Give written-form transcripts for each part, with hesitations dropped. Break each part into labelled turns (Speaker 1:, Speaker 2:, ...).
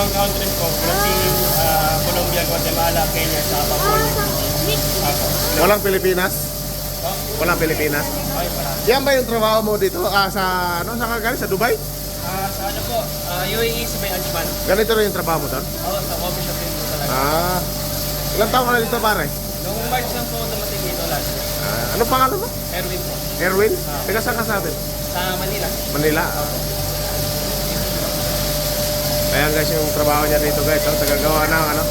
Speaker 1: limang countries po. Brazil, Colombia, Guatemala, Kenya, sa Papua New Guinea. Ako.
Speaker 2: Walang Pilipinas?
Speaker 1: Oh,
Speaker 2: Walang Pilipinas?
Speaker 1: ay, pala.
Speaker 2: Yan ba yung trabaho mo dito? Sa ano? Saan ka galing? Sa Dubai?
Speaker 1: Sa ano po, UAE sa may Ajman.
Speaker 2: Ganito rin yung trabaho mo doon?
Speaker 1: Oo, sa coffee shop din po talaga.
Speaker 2: Ilang taon ka na dito pare?
Speaker 1: Noong March lang po dumating dito last year.
Speaker 2: Ano pangalan mo?
Speaker 1: Erwin po.
Speaker 2: Erwin? Taga saan ka sa atin?
Speaker 1: Sa Manila.
Speaker 2: Manila. Ayan guys yung trabaho niya dito guys. Tagagawa ng ano.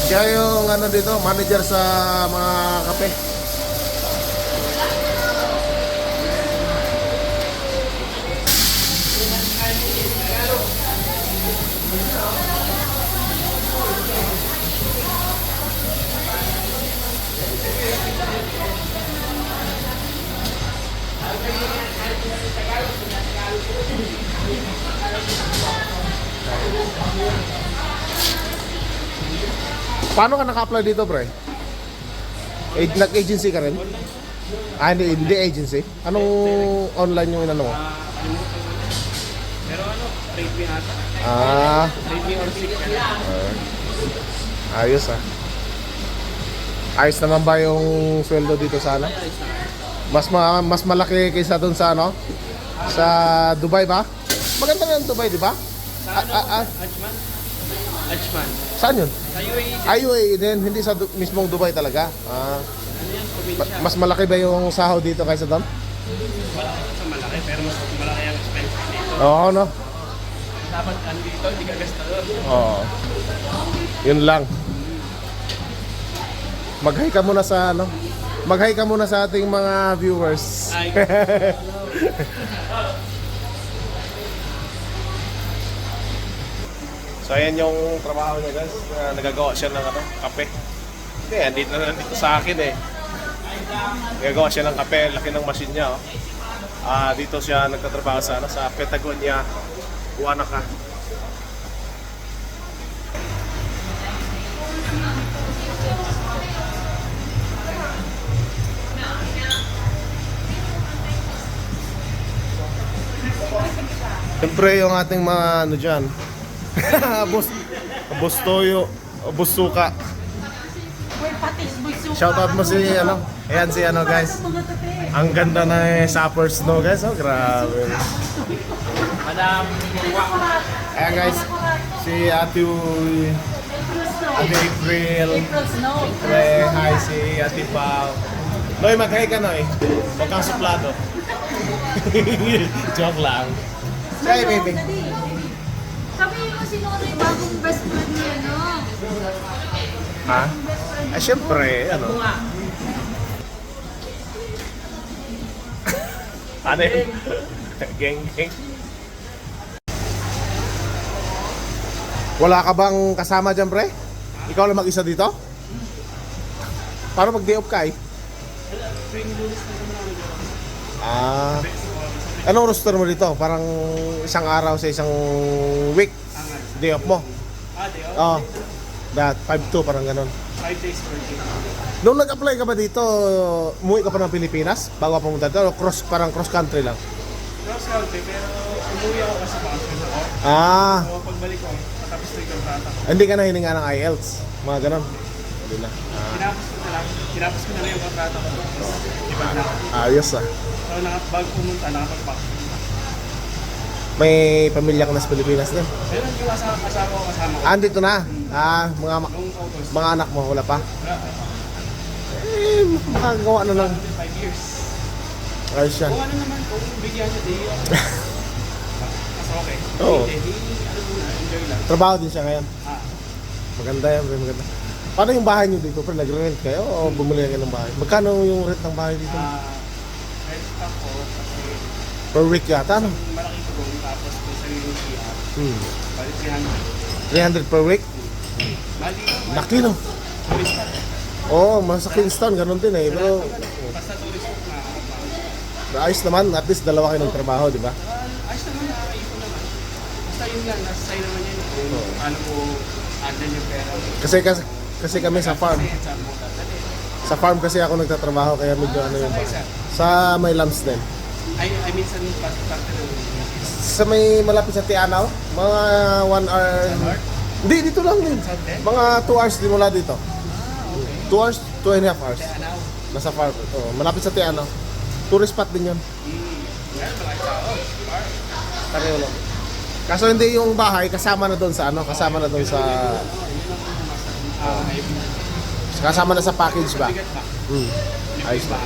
Speaker 2: Siya yung ano dito, manager sa mga kape. Paano ka naka-apply dito, pre? Nag-agency ka rin? Hindi agency. Anong online yung inano mo?
Speaker 1: Pero ano, rate me ata. Rate me or sick.
Speaker 2: Ayos Ayos naman ba yung sweldo dito sa ano? Mas malaki kaysa doon sa ano? Sa Dubai ba? Maganda na yung Dubai, di ba?
Speaker 1: Sa ano, Ajman? Ajman.
Speaker 2: Saan yun?
Speaker 1: Sa UAE.
Speaker 2: UAE din, hindi sa mismong Dubai talaga.
Speaker 1: Ano yan, probinsya.
Speaker 2: Mas malaki ba yung sahod dito kaysa doon?
Speaker 1: Malaki sa malaki, pero mas malaki ang expenses dito.
Speaker 2: Oo, no?
Speaker 1: Dapat andito, hindi ka gastador.
Speaker 2: Oo. Yun lang. Mag-hi ka muna sa ano? Mag-hi ka muna sa ating mga viewers.
Speaker 1: Ay,
Speaker 2: So ayan yung trabaho niya guys. Nagagawa siya ng ano, kape. Hindi, andito na sa akin eh. Nagagawa siya ng kape, laki ng machine niya oh. Dito siya nagtatrabaho sa ano, sa Patagonia, Huanaca. Siyempre yung ating mga ano dyan. Boss Toyo, Boss Suka. Shoutout mo si ano. Ayan si ano guys. Ang ganda na Sappers no guys. Oh grabe.
Speaker 1: Madam.
Speaker 2: Ayan guys. Si Ate April. Hi si Ate Pao. Noy, mag-hi ka Noy. Huwag kang suplado. Joke lang. Say baby.
Speaker 3: Sabi mo sino yung bagong best friend niya, no?
Speaker 2: Ha? Syempre, ano? Ano yun? Geng. Wala ka bang kasama dyan, pre? Ikaw lang mag-isa dito? Paano mag-day off ka eh? Anong roster mo dito? Parang isang araw sa isang week? Day off mo?
Speaker 1: Day off?
Speaker 2: Oo. That 5-2 parang ganun.
Speaker 1: 5 days per week.
Speaker 2: Nung nag-apply ka ba dito, umuwi ka pa ng Pilipinas bago ka pumunta dito? O parang cross country lang?
Speaker 1: Cross country, pero umuwi ako kasi bakasyon ako. So pagbalik ko, matapos na yung kontrata ko.
Speaker 2: Hindi ka na hininga ng IELTS? Mga ganun? Hindi na.
Speaker 1: Tinapos ko na lang yung kontrata ko. Iba na ako.
Speaker 2: Ayos
Speaker 1: So bago pumunta, nakapag-pack.
Speaker 2: May pamilya ka na sa Pilipinas din?
Speaker 1: Pero yung kasama ko.
Speaker 2: Andito na?
Speaker 1: Noong August.
Speaker 2: Mga anak mo, wala pa?
Speaker 1: Wala.
Speaker 2: Makagawa na lang.
Speaker 1: 5 years.
Speaker 2: Ayos yan.
Speaker 1: Kung ano naman, kung bigyan siya day off. Mas okay.
Speaker 2: Oo.
Speaker 1: Hindi, ano muna, enjoy lang.
Speaker 2: Trabaho din siya ngayon. Maganda yan, maganda. Paano yung bahay niyo dito? Pero nagre-rent kayo o bumili kayo ng bahay? Magkano yung rent ng bahay dito?
Speaker 1: Rent ako kasi
Speaker 2: Per week yata, ano?
Speaker 1: malaki ko doon tapos kung sa yung CR, bali 300.
Speaker 2: 300 per week?
Speaker 1: Mali ko.
Speaker 2: Laki no?
Speaker 1: Turista.
Speaker 2: Oo, sa Kingston, ganun din eh. Pero
Speaker 1: Basta tourist na.
Speaker 2: ayos naman, at least dalawa kayo ng trabaho, di ba?
Speaker 1: Ayos naman, nakakaipon naman. Basta yun lang, nasa sa'yo naman yun. Kung paano mo handle yung pera.
Speaker 2: Kasi kami sa farm.
Speaker 1: Kasi saan mo dadali.
Speaker 2: Sa farm kasi ako nagtatrabaho, kaya medyo ano yung bahay. Sa may lambs din.
Speaker 1: I mean, sa parte ng
Speaker 2: sa may malapit sa Tianaw. Mga 1 hour. Hindi, dito lang din. Mga 2 hours din mula dito. 2 hours, 2.5 hours. Nasa farm. Oh, malapit sa Tianaw. Tourist spot din yun. Pareho lang. Kaso hindi yung bahay, kasama na doon sa ano, kasama na doon sa kasama na sa package ba? Ayos na.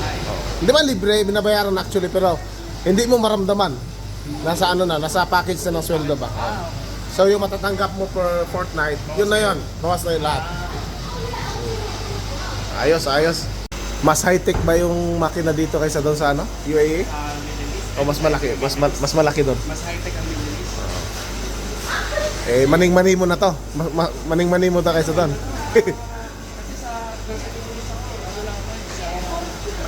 Speaker 2: Hindi man libre, binabayaran actually, pero hindi mo maramdaman. Nasa ano na, nasa package na ng sweldo ba? So yung matatanggap mo per fortnight, yun na yun. Bawas na yung lahat. Ayos, ayos. Mas high-tech ba yung makina dito kaysa doon sa ano? UAE? O mas malaki? Mas malaki doon?
Speaker 1: Mas high-tech ang Middle East.
Speaker 2: Eh, maning-mani mo na to. Maning-mani mo to kaysa doon.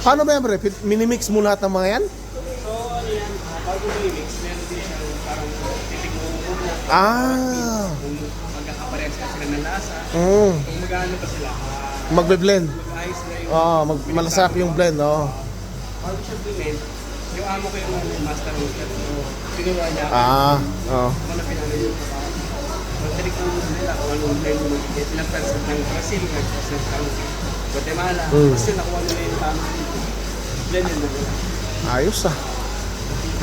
Speaker 2: Paano ba yan, pre? Minimix mo lahat ng mga yan?
Speaker 1: So, ano yan, bago i-mix, meron din siya parang titignan mo muna
Speaker 2: Ah.
Speaker 1: kung magkakaparehas ka sila ng lasa.
Speaker 2: Mm.
Speaker 1: Kung magkano pa sila,
Speaker 2: Magbe-blend.
Speaker 1: mag-ayos na yung
Speaker 2: Oo, malasarap yung blend, oo.
Speaker 1: bago siya blend, yung amo ko yung master roaster. So, tinuruan niya ako.
Speaker 2: Ah, oo.
Speaker 1: Kung ano pinanay yung trabaho. So, titignan mo nila kung anong blend mo mag-get. Ilang percent ng Brazil, ilang percent ng Guatemala. Tapos yun, nakuha nila yung tamang blend yun nila.
Speaker 2: Ayos ah.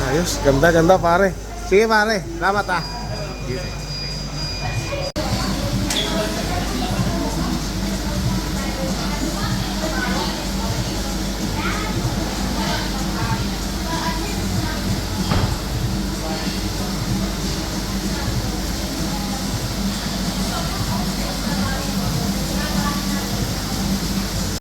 Speaker 2: Ayos. Ganda, ganda pare. Sige pare. Salamat ah.